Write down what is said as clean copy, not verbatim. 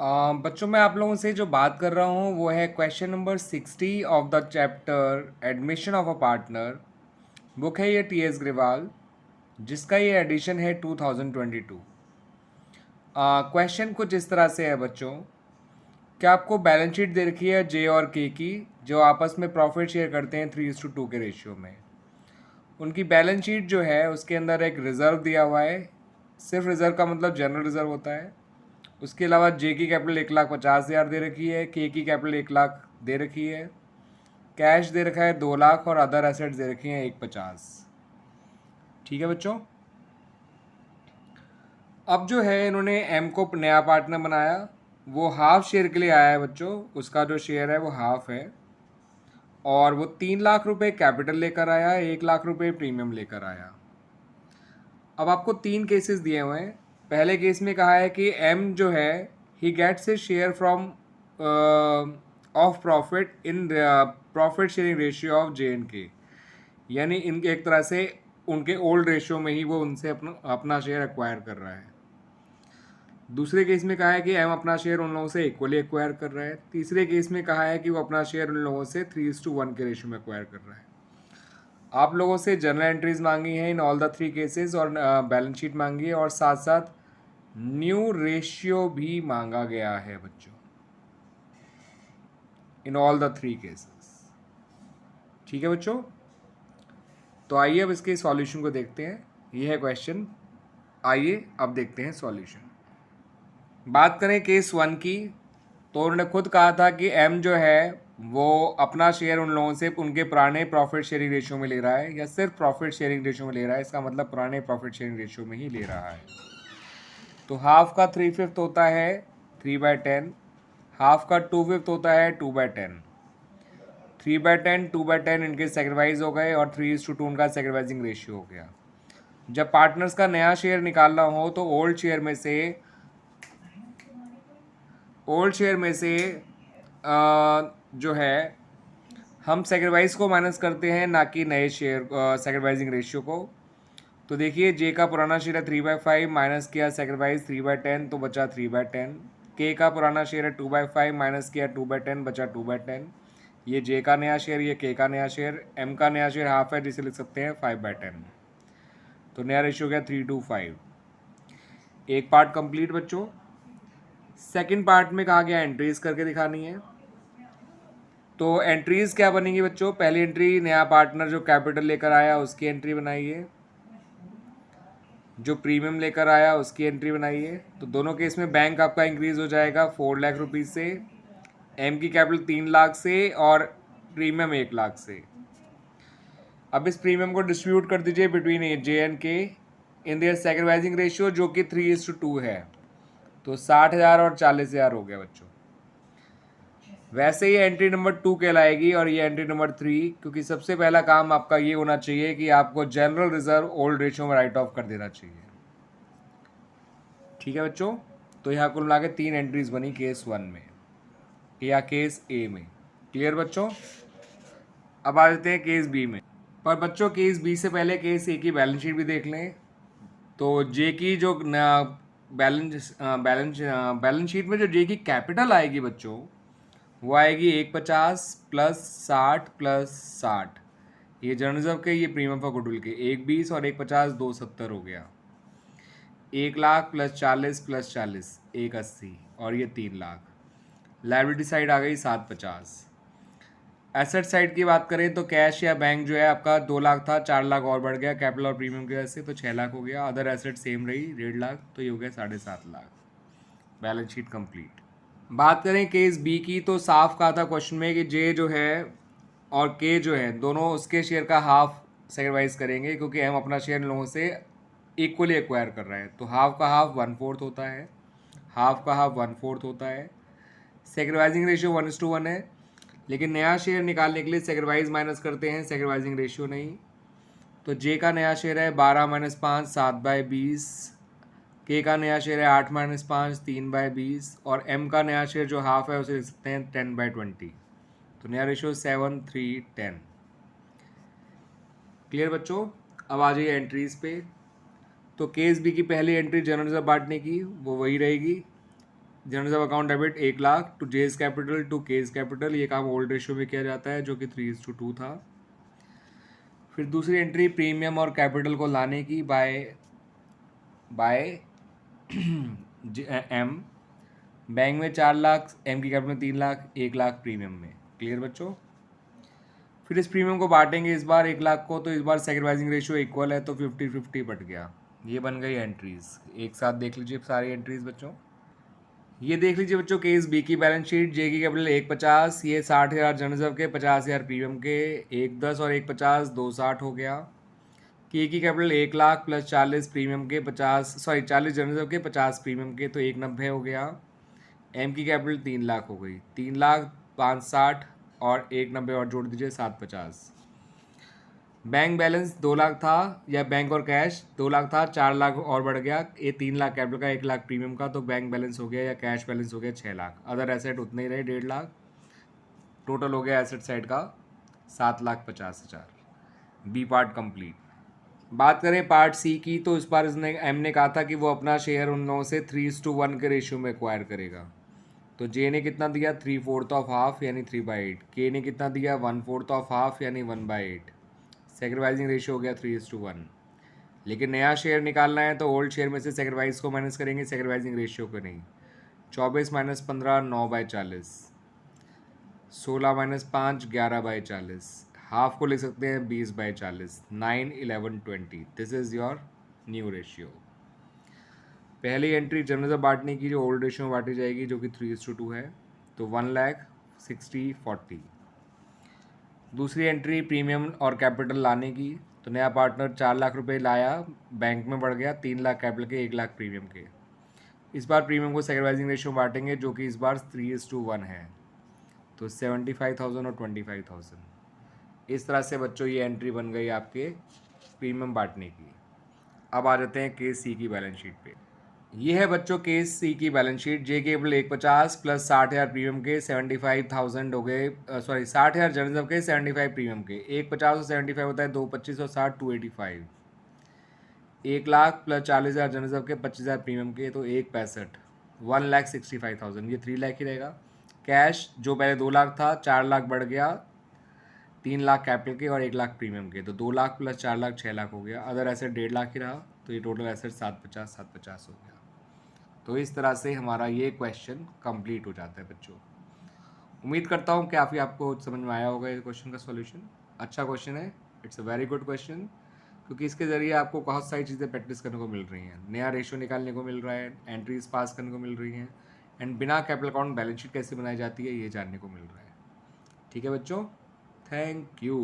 बच्चों मैं आप लोगों से जो बात कर रहा हूँ वो है question number 60 of the chapter admission of a partner. Book है ये टी एस ग्रेवाल, जिसका ये एडिशन है 2022। क्वेश्चन कुछ इस तरह से है बच्चों, क्या आपको बैलेंस शीट दे रखी है जे और के की, जो आपस में प्रॉफिट शेयर करते हैं 3:2 के रेशियो में। उनकी बैलेंस शीट जो है उसके अंदर एक रिज़र्व दिया हुआ है। सिर्फ रिज़र्व का मतलब जनरल रिज़र्व होता है। उसके अलावा जे की कैपिटल 1,50,000 दे रखी है, के की कैपिटल 1,00,000 दे रखी है, कैश दे रखा है 2,00,000 और अदर एसेट्स दे रखी हैं 1,50,000। ठीक है बच्चों। अब जो है इन्होंने एम को नया पार्टनर बनाया, वो हाफ शेयर के लिए आया है बच्चों। उसका जो शेयर है वो हाफ है और वो 3,00,000 रुपये कैपिटल लेकर आया, 1,00,000 रुपये प्रीमियम लेकर आया। अब आपको 3 केसेस दिए हुए हैं। पहले केस में कहा है कि एम जो है ही gets a share from of profit in profit sharing ratio of J and K, यानी इनके एक तरह से उनके ओल्ड रेशियो में ही वो उनसे अपना शेयर एक्वायर कर रहा है। दूसरे केस में कहा है कि एम अपना शेयर उन लोगों से इक्वली एक्वायर कर रहा है। तीसरे केस में कहा है कि वो अपना शेयर उन लोगों से 3:1 के रेशियो में एक्वायर कर रहा है। आप लोगों से जर्नल एंट्रीज मांगी हैं इन ऑल द 3 केसेस और बैलेंस शीट मांगी है और साथ साथ न्यू रेशियो भी मांगा गया है बच्चों इन ऑल द 3 केसेस। ठीक है बच्चों, तो आइए अब इसके सॉल्यूशन को देखते हैं। ये है क्वेश्चन, आइए अब देखते हैं सॉल्यूशन। बात करें केस 1 की, तो उन्होंने खुद कहा था कि एम जो है वो अपना शेयर उन लोगों से उनके पुराने प्रॉफिट शेयरिंग रेशियो में ले रहा है, या सिर्फ प्रॉफिट शेयरिंग रेशियो में ले रहा है। इसका मतलब पुराने प्रॉफिट शेयरिंग रेशियो में ही ले रहा है। तो हाफ का 3/5 होता है 3/10, हाफ का 2/5 होता है 2/10। 3/10 2/10 इनके सेक्रीफाइस हो गए और 3:2 उनका सेक्रीफाइसिंग रेशियो हो गया। जब पार्टनर्स का नया शेयर निकालना हो तो ओल्ड शेयर में से जो है हम सेक्रीफाइस को माइनस करते हैं, ना कि नए शेयर सेक्रीफाइसिंग रेशियो को। तो देखिए जे का पुराना शेयर है 3/5, माइनस किया सेक्रीफाइस 3/10 तो बचा 3/10। के का पुराना शेयर है 2/5, माइनस किया 2/10 बचा 2/10। ये जे का नया शेयर, ये के का नया शेयर। एम का नया शेयर हाफ है जिसे लिख सकते हैं 5/10। तो नया रेशियो गया 3:5। एक पार्ट कंप्लीट बच्चों। सेकंड पार्ट में कहा गया एंट्रीज करके दिखानी है। तो एंट्रीज क्या बनेंगी बच्चों? पहली एंट्री नया पार्टनर जो कैपिटल लेकर आया उसकी एंट्री बनाइए, जो प्रीमियम लेकर आया उसकी एंट्री बनाइए। तो दोनों केस में बैंक आपका इंक्रीज हो जाएगा 4,00,000 रुपीज़ से, एम की कैपिटल 3,00,000 से और प्रीमियम 1,00,000 से। अब इस प्रीमियम को डिस्ट्रीब्यूट कर दीजिए बिटवीन जे एंड के इन देयर सेक्रीफाइसिंग रेशियो, जो कि 3:2 है। तो 60,000 और 40,000 हो गया बच्चों। वैसे ये एंट्री नंबर 2 कहलाएगी और ये एंट्री नंबर 3, क्योंकि सबसे पहला काम आपका ये होना चाहिए कि आपको जनरल रिजर्व ओल्ड रेशियो में राइट ऑफ कर देना चाहिए। ठीक है बच्चों, तो यहाँ कुल मिला के 3 एंट्रीज बनी केस 1 में या केस ए में। क्लियर बच्चों? अब आ जाते हैं केस बी में। पर बच्चों केस बी से पहले केस ए की बैलेंस शीट भी देख लें। तो जे की जो बैलेंस शीट में जो जे की कैपिटल आएगी बच्चों, वो आएगी 1,50 प्लस 60 प्लस 60। ये जनरल रिजर्व के, ये प्रीमियम फॉर गुडविल के 1,20 और 1,50 2,70 हो गया। 1,00,000 प्लस 40 प्लस 40 1,80 और ये 3,00,000। लायबिलिटी साइड आ गई 7,50। एसेट साइड की बात करें तो कैश या बैंक जो है आपका 2,00,000 था, 4,00,000 और बढ़ गया कैपिटल और प्रीमियम की वजह से, तो 6,00,000 हो गया। अदर एसेट सेम रही 1,50,000, तो ये हो गया 7,50,000। Balance sheet complete. बात करें केस बी की, तो साफ कहा था क्वेश्चन में कि जे जो है और के जो है दोनों उसके शेयर का हाफ सेक्रीफाइस करेंगे, क्योंकि हम अपना शेयर लोगों से इक्वली एक्वायर कर रहे हैं। तो हाफ का हाफ 1/4 होता है, हाफ का हाफ 1/4 होता है। सेक्रीफाइसिंग रेशियो 1:1 है, लेकिन नया शेयर निकालने के लिए सेक्रीफाइस माइनस करते हैं, सेक्रीफाइसिंग रेशियो नहीं। तो जे का नया शेयर है 12 - 5 7/20, के का नया शेयर है 8 - 5 3/20 और एम का नया शेयर जो हाफ है उसे लिख सकते हैं 10/20। तो नया रेशियो 7 3 10। क्लियर बच्चों? अब आ जाइए एंट्रीज पे। तो केस बी की पहली एंट्री जनरल रिजर्व बांटने की, वो वही रहेगी। General of account debit 1 lakh to J's capital to K's capital, ये काम ओल्ड रेशियो में किया जाता है जो कि 3:2 था। फिर दूसरी एंट्री प्रीमियम और कैपिटल को लाने की बाय एम। बैंक में 4 लाख, एम की कैपिटल में 3 लाख, 1 लाख प्रीमियम में। क्लियर बच्चों? फिर इस प्रीमियम को बांटेंगे इस बार 1 लाख को, तो इस बार सेक्रीफाइसिंग रेशियो इक्वल है तो 50-50 बट गया। ये बन गई एंट्रीज। एक साथ देख लीजिए सारी एंट्रीज बच्चों। ये देख लीजिए बच्चों केस बी की बैलेंस शीट। जे की कैपिटल 150, ये 60,000 जनरल रिजर्व के, 50,000 प्रीमियम के, 110 और 150 260 हो गया। के की कैपिटल 1 लाख प्लस 40 प्रीमियम के 40 जनरल रिजर्व के 50 प्रीमियम के, तो 190 हो गया। एम की कैपिटल 3 लाख हो गई, 3 लाख 560 और 190 और जोड़ दीजिए 750। बैंक बैलेंस 2 लाख था, या बैंक और कैश 2 लाख था, 4 लाख और बढ़ गया, ये 3 लाख कैपिटल का 1 लाख प्रीमियम का, तो बैंक बैलेंस हो गया या कैश बैलेंस हो गया 6 लाख। अदर एसेट उतने ही रहे 1.5 लाख। टोटल हो गया एसेट साइड का 7,50,000। B part complete. बात करें पार्ट सी की, तो इस बार इसने एम ने कहा था कि वो अपना शेयर उन लोगों से 3:1 के रेशियो में एक्वायर करेगा। तो जे ने कितना दिया 3/4 ऑफ हाफ यानी 3/8। के ने कितना दिया 1/4 ऑफ हाफ यानी 1/8। सेक्रीफाइसिंग रेशियो हो गया 3:1। लेकिन नया शेयर निकालना है तो ओल्ड शेयर में से सेक्रीफाइस को माइनस करेंगे, सेक्रीफाइसिंग रेशियो को नहीं। 24 - 15 9/40, 16 - 5 11/40, हाफ को लिख सकते हैं 20/40, 9 11 20। This is your new ratio. पहली एंट्री जनरल बांटने की जो ओल्ड रेशियो में बांटी जाएगी जो कि 3:2 है, तो 1,60,40। दूसरी एंट्री प्रीमियम और कैपिटल लाने की, तो नया पार्टनर 4 लाख रुपए लाया, बैंक में बढ़ गया 3 लाख कैपिटल के 1 लाख प्रीमियम के। इस बार प्रीमियम को सेक्रीफाइसिंग रेशियो बांटेंगे जो कि इस बार 3:1 है, तो 75,000 और 25,000। इस तरह से बच्चों ये एंट्री बन गई आपके प्रीमियम बांटने की। अब आ जाते हैं केस सी की बैलेंस शीट पे। ये है बच्चों केस सी की बैलेंस शीट। जे केबल 150 प्लस 60,000 प्रीमियम के 75,000 हो गए, 60,000 जनरल रिजर्व के 75 प्रीमियम के। 150 और 75 होता है 225 और 60 285। 1 लाख प्लस 40,000 जनरल रिजर्व के 25,000 प्रीमियम के, तो 165 1,65,000, ये 3 लाख ही रहेगा। कैश जो पहले 2 लाख था 4 लाख बढ़ गया, 3 लाख कैपिटल के और 1 लाख प्रीमियम के, तो 2 लाख प्लस 4 लाख 6 लाख हो गया। अदर एसेट 1.5 लाख ही रहा, तो ये टोटल एसेट 750 हो गया। तो इस तरह से हमारा ये क्वेश्चन कंप्लीट हो जाता है बच्चों। उम्मीद करता हूँ कि काफ़ी आपको समझ में आया होगा ये क्वेश्चन का सॉल्यूशन। अच्छा क्वेश्चन है, it's a very good question, क्योंकि इसके ज़रिए आपको बहुत सारी चीज़ें प्रैक्टिस करने को मिल रही हैं। नया रेशियो निकालने को मिल रहा है, एंट्रीज पास करने को मिल रही हैं, एंड बिना कैपिटल अकाउंट बैलेंस शीट कैसे बनाई जाती है ये जानने को मिल रहा है। ठीक है बच्चों, थैंक यू।